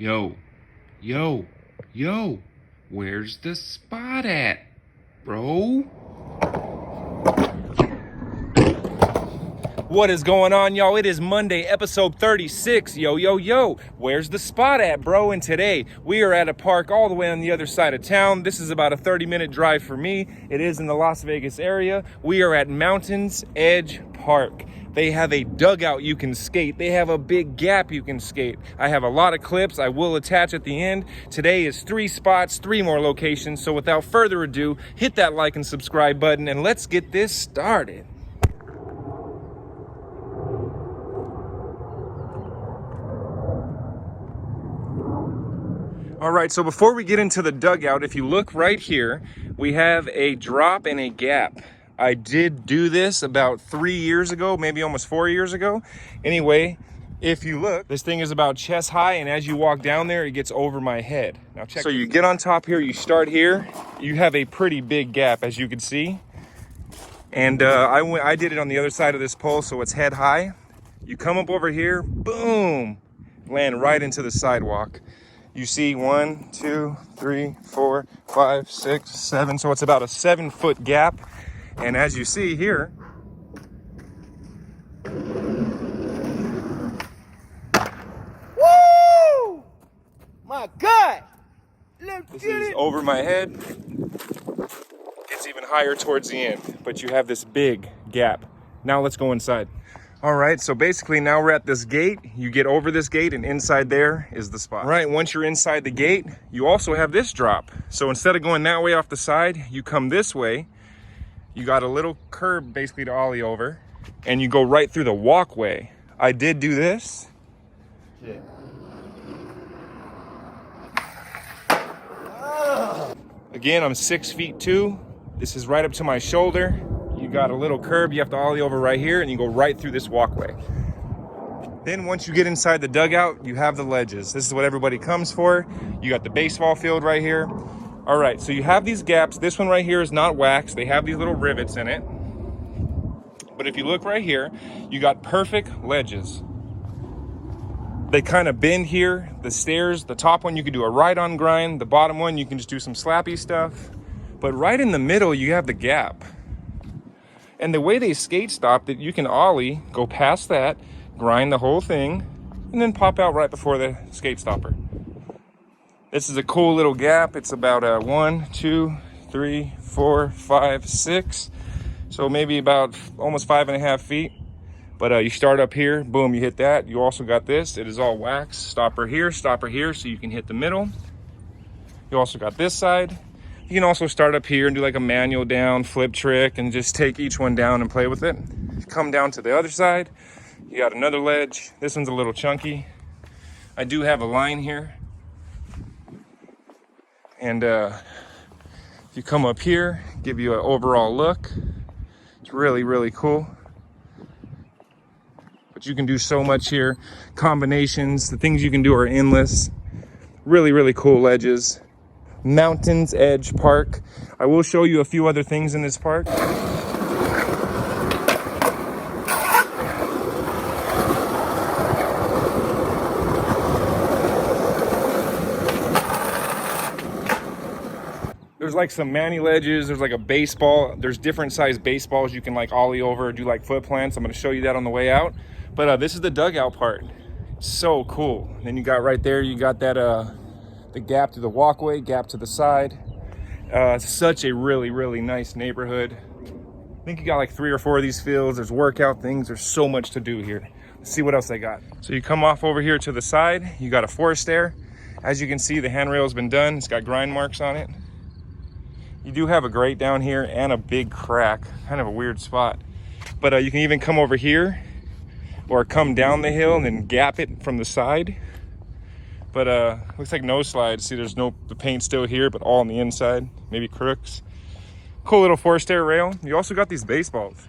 Yo, yo, yo, where's the spot at, bro? What is going on, y'all? It is Monday, episode 36. Yo, yo, yo, where's the spot at, bro? And today, we are at a park all the way on the other side of town. This is about a 30-minute drive for me. It is in the Las Vegas area. We are at Mountains Edge Park. They have a dugout you can skate. They have a big gap you can skate. I have a lot of clips I will attach at the end. Today is 3 spots, 3 more locations. So without further ado, hit that like and subscribe button and let's get this started. All right, so before we get into the dugout, if you look right here, we have a drop and a gap. I did do this about 3 years ago, maybe almost 4 years ago. Anyway, if you look, this thing is about chest high, and as you walk down there, it gets over my head. Now check. So you get on top here, you start here, you have a pretty big gap, as you can see. And I did it on the other side of this pole, so it's head high. You come up over here, boom, land right into the sidewalk. You see 1, 2, 3, 4, 5, 6, 7. So it's about a 7-foot gap. And as you see here, woo! My God! This is over my head. It's even higher towards the end, but you have this big gap. Now let's go inside. All right, so basically now we're at this gate. You get over this gate and inside there is the spot. Right, once you're inside the gate, you also have this drop. So instead of going that way off the side, you come this way. You got a little curb basically to ollie over and you go right through the walkway. I did do this. Yeah. Again, I'm 6'2". This is right up to my shoulder. You got a little curb, you have to ollie over right here and you go right through this walkway. Then once you get inside the dugout, you have the ledges. This is what everybody comes for. You got the baseball field right here. All right, so you have these gaps. This one right here is not waxed. They have these little rivets in it. But if you look right here, you got perfect ledges. They kind of bend here. The stairs, the top one, you can do a ride-on grind. The bottom one, you can just do some slappy stuff. But right in the middle, you have the gap. And the way they skate stop that you can ollie, go past that, grind the whole thing, and then pop out right before the skate stopper. This is a cool little gap. It's about 1, 2, 3, 4, 5, 6. So maybe about almost 5.5 feet. But you start up here, boom, you hit that. You also got this. It is all wax. Stopper here, so you can hit the middle. You also got this side. You can also start up here and do like a manual down, flip trick, and just take each one down and play with it. Come down to the other side. You got another ledge. This one's a little chunky. I do have a line here. And if you come up here, give you an overall look. It's really, really cool. But you can do so much here. Combinations, the things you can do are endless. Really, really cool ledges. Mountains Edge Park. I will show you a few other things in this park. There's like some Manny ledges, there's like a baseball, there's different size baseballs you can like ollie over, do like foot plants. I'm gonna show you that on the way out. But this is the dugout part. It's so cool. Then you got right there, you got that the gap to the walkway, gap to the side. Such a really, really nice neighborhood. I think you got like 3 or 4 of these fields. There's workout things, there's so much to do here. Let's see what else they got. So you come off over here to the side, you got a forest there. As you can see, the handrail's been done. It's got grind marks on it. You do have a grate down here and a big crack, kind of a weird spot. But you can even come over here or come down the hill and then gap it from the side. But looks like no slides. See, there's no, the paint's still here, but all on the inside, maybe crooks. Cool little forced air rail. You also got these baseballs.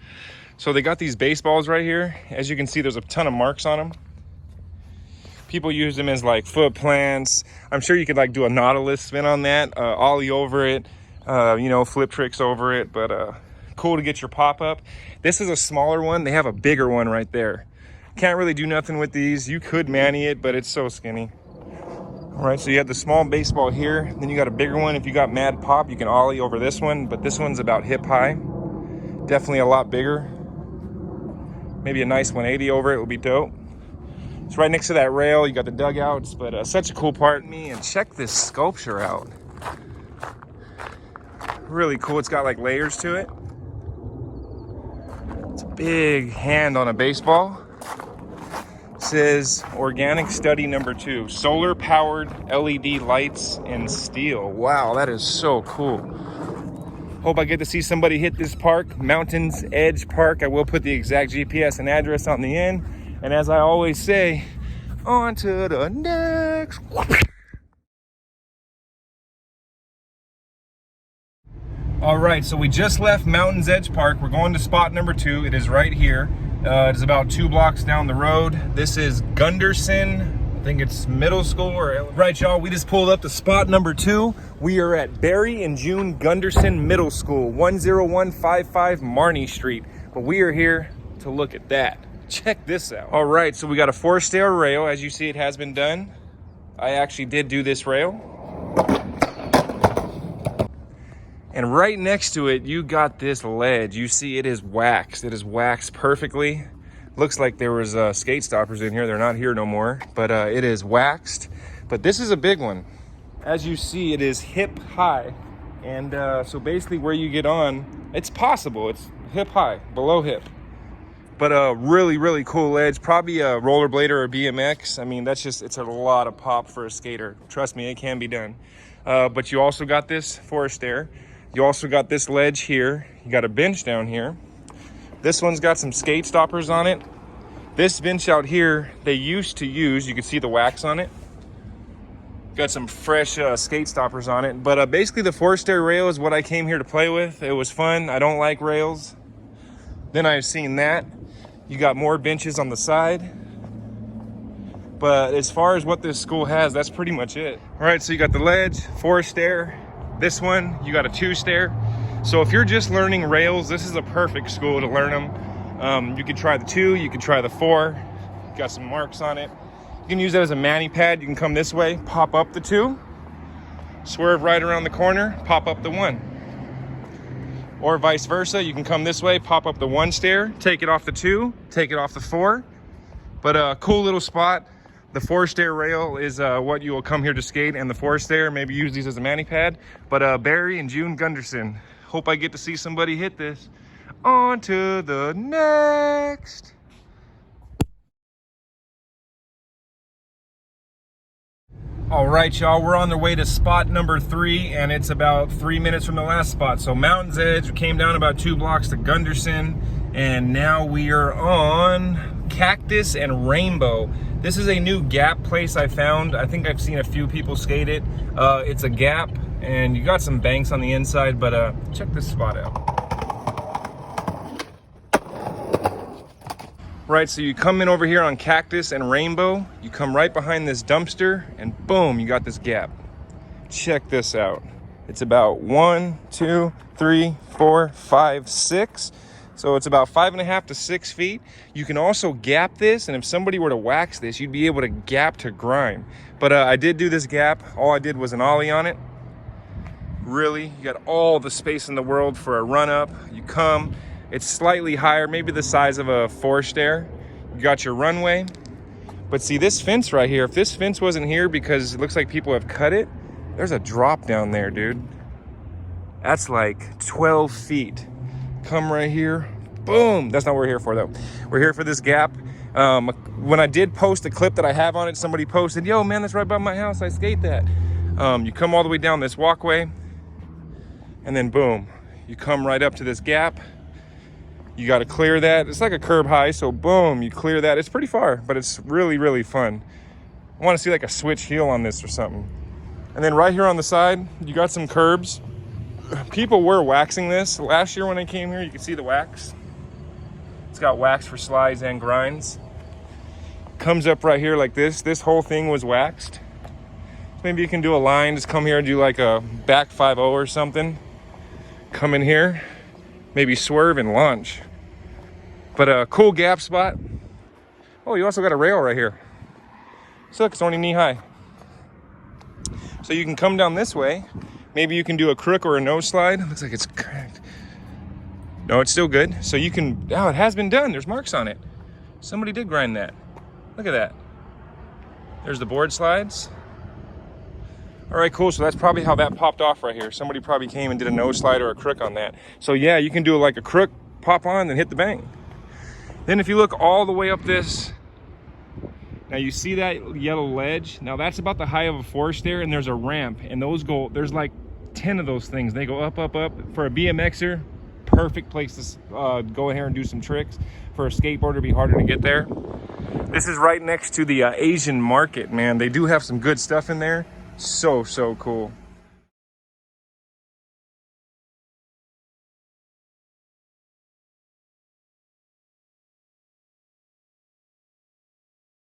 So they got these baseballs right here. As you can see, there's a ton of marks on them. People use them as like foot plants. I'm sure you could like do a Nautilus spin on that, ollie over it. You know, flip tricks over it, but cool to get your pop-up. This is a smaller one. They have a bigger one right there. Can't really do nothing with these. You could Manny it, but it's so skinny. All right, so you have the small baseball here, then you got a bigger one. If you got mad pop, you can ollie over this one, but this one's about hip high. Definitely a lot bigger. Maybe a nice 180 over it would be dope. It's right next to that rail. You got the dugouts, but such a cool part. And check this sculpture out. Really cool. It's got like layers to it. It's a big hand on a baseball. It says organic study number 2, solar powered LED lights and steel. Wow, that is so cool. Hope I get to see somebody hit this park, Mountains Edge Park. I will put the exact GPS and address on the end. And as I always say, on to the next. All right, so we just left Mountains Edge Park. We're going to spot number 2. It is right here. It is about 2 blocks down the road. This is Gunderson. I think it's middle school or right, y'all. We just pulled up to spot number 2. We are at Barry and June Gunderson Middle School, 10155 Marnie Street. But we are here to look at that. Check this out. All right, so we got a 4-stair rail. As you see, it has been done. I actually did do this rail. And right next to it, you got this ledge. You see it is waxed. It is waxed perfectly. Looks like there was skate stoppers in here. They're not here no more, but it is waxed. But this is a big one. As you see, it is hip high. And so basically where you get on, it's possible. It's hip high, below hip. But a really, really cool ledge. Probably a rollerblader or BMX. I mean, it's a lot of pop for a skater. Trust me, it can be done. But you also got this 4-stair. You also got this ledge here. You got a bench down here. This one's got some skate stoppers on it. This bench out here, they used to use, you can see the wax on it. Got some fresh skate stoppers on it. But basically the 4-stair rail is what I came here to play with. It was fun. I don't like rails. Then I've seen that. You got more benches on the side. But as far as what this school has, that's pretty much it. All right, so you got the ledge, 4-stair. This one, you got a 2-stair. So if you're just learning rails, this is a perfect school to learn them. You could try the 2, you could try the 4. Got some marks on it. You can use that as a mani pad. You can come this way, pop up the 2, swerve right around the corner, pop up the 1. Or vice versa, you can come this way, pop up the 1-stair, take it off the 2, take it off the 4. But a cool little spot. The 4-stair rail is what you will come here to skate, and the 4-stair, maybe use these as a mani pad. But Barry and June Gunderson. Hope I get to see somebody hit this. On to the next. All right, y'all, we're on the way to spot number 3, and it's about 3 minutes from the last spot. So Mountains Edge, we came down about 2 blocks to Gunderson, and now we are on Cactus and Rainbow. This is a new gap place I found. I think I've seen a few people skate it. It's a gap, and you got some banks on the inside, but check this spot out. Right, so you come in over here on Cactus and Rainbow, you come right behind this dumpster, and boom, you got this gap. Check this out. It's about 1, 2, 3, 4, 5, 6. So it's about 5.5 to 6 feet. You can also gap this, and if somebody were to wax this, you'd be able to gap to grind. But I did do this gap. All I did was an ollie on it. Really, you got all the space in the world for a run up. You come, it's slightly higher, maybe the size of a 4-stair. You got your runway. But see this fence right here, if this fence wasn't here because it looks like people have cut it, there's a drop down there, dude. That's like 12 feet. Come right here, boom. That's not what we're here for though. We're here for this gap. When I did post the clip that I have on it, somebody posted, yo man, that's right by my house, I skate that. You come all the way down this walkway, and then boom, you come right up to this gap. You got to clear that. It's like a curb high, so boom, you clear that. It's pretty far, but it's really, really fun. I want to see like a switch heel on this or something. And then right here on the side, you got some curbs. People were waxing this. Last year when I came here, you could see the wax. It's got wax for slides and grinds. Comes up right here like this. This whole thing was waxed. Maybe you can do a line, just come here and do like a back 5-0 or something. Come in here, maybe swerve and launch. But a cool gap spot. Oh, you also got a rail right here. So look, it's only knee high. So you can come down this way. Maybe you can do a crook or a nose slide. Looks like it's cracked. No, it's still good. So you can, oh, it has been done. There's marks on it. Somebody did grind that. Look at that. There's the board slides. All right, cool. So that's probably how that popped off right here. Somebody probably came and did a nose slide or a crook on that. So yeah, you can do like a crook, pop on, then hit the bank. Then if you look all the way up this, now you see that yellow ledge? Now that's about the height of a forest there, and there's a ramp, and those go, there's like 10 of those things. They go up, up, up. For a BMXer, perfect place to go in here and do some tricks. For a skateboarder, it'd be harder to get there. This is right next to the Asian market, man. They do have some good stuff in there. So cool.